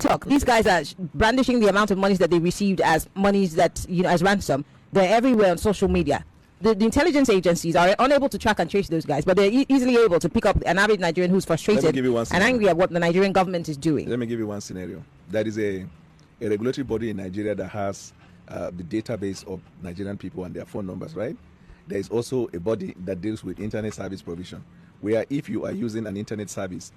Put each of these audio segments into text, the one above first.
TikTok. These guys are brandishing the amount of monies that they received as monies that, as ransom. They're everywhere on social media. The intelligence agencies are unable to track and trace those guys, but they're easily able to pick up an average Nigerian who's frustrated and angry at what the Nigerian government is doing. Let me give you one scenario. That is a regulatory body in Nigeria that has the database of Nigerian people and their phone numbers, right? There is also a body that deals with internet service provision, where if you are using an internet service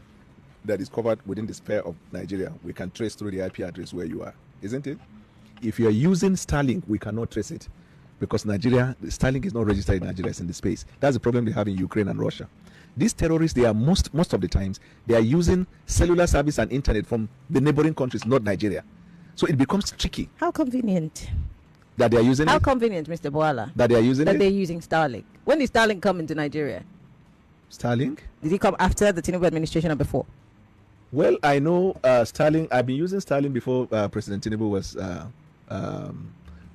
that is covered within the sphere of Nigeria, we can trace through the IP address where you are, isn't it? If you are using Starlink, we cannot trace it because Starlink is not registered in Nigeria, it's in the space. That's the problem they have in Ukraine and Russia. These terrorists, they are most of the times, they are using cellular service and internet from the neighboring countries, not Nigeria. So it becomes tricky. How convenient. That they are using How convenient, Mr. Bwala. That they are using That they're using Starlink. When did Starlink come into Nigeria? Starlink? Did it come after the Tinubu administration or before? Well, I know Starlink. I've been using Starlink before President Tinubu was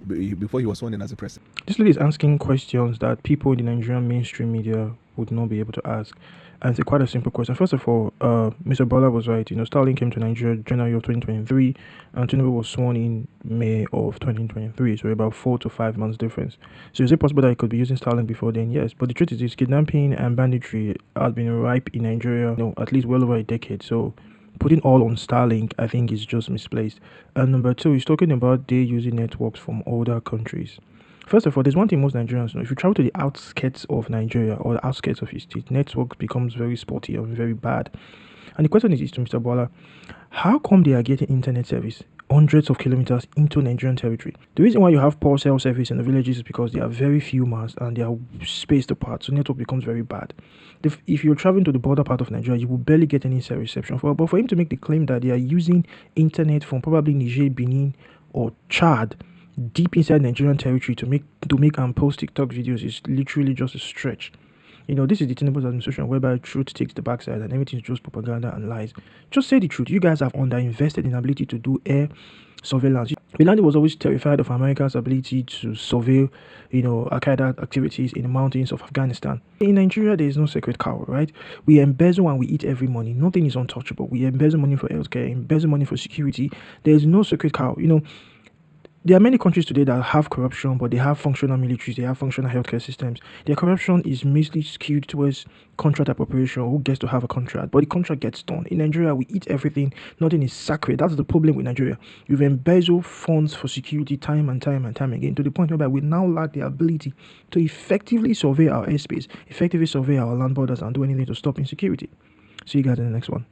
before he was sworn in as a president. This lady is asking questions that people in the Nigerian mainstream media would not be able to ask. And it's quite a simple question. First of all, Mr. Bwala was right. Starlink came to Nigeria January of 2023, and Tinubu was sworn in May of 2023. So about 4 to 5 months difference. So is it possible that he could be using Starlink before then? Yes. But the truth is, kidnapping and banditry has been ripe in Nigeria, at least well over a decade. So putting all on Starlink, I think, is just misplaced. And number two, he's talking about they using networks from other countries. First of all, there's one thing most Nigerians know. If you travel to the outskirts of Nigeria or the outskirts of your state, network becomes very spotty and very bad. And the question is to Mr. Bwala, how come they are getting internet service hundreds of kilometers into Nigerian territory? The reason why you have poor cell service in the villages is because there are very few masts and they are spaced apart, so network becomes very bad. If you're traveling to the border part of Nigeria, you will barely get any cell reception. But for him to make the claim that they are using internet from probably Niger, Benin, or Chad deep inside Nigerian territory to make and post TikTok videos is literally just a stretch. This is the Tinubu administration whereby truth takes the backside and everything is just propaganda and lies. Just say the truth. You guys have underinvested in ability to do air surveillance. Bilandi was always terrified of America's ability to surveil, Al-Qaeda activities in the mountains of Afghanistan. In Nigeria, there is no sacred cow, right? We embezzle and we eat every money. Nothing is untouchable. We embezzle money for healthcare, embezzle money for security. There is no sacred cow. There are many countries today that have corruption, but they have functional militaries, they have functional healthcare systems. Their corruption is mostly skewed towards contract appropriation, who gets to have a contract, but the contract gets done. In Nigeria, we eat everything, nothing is sacred. That's the problem with Nigeria. You've embezzled funds for security time and time again, to the point whereby we now lack the ability to effectively survey our airspace, effectively survey our land borders, and do anything to stop insecurity. See you guys in the next one.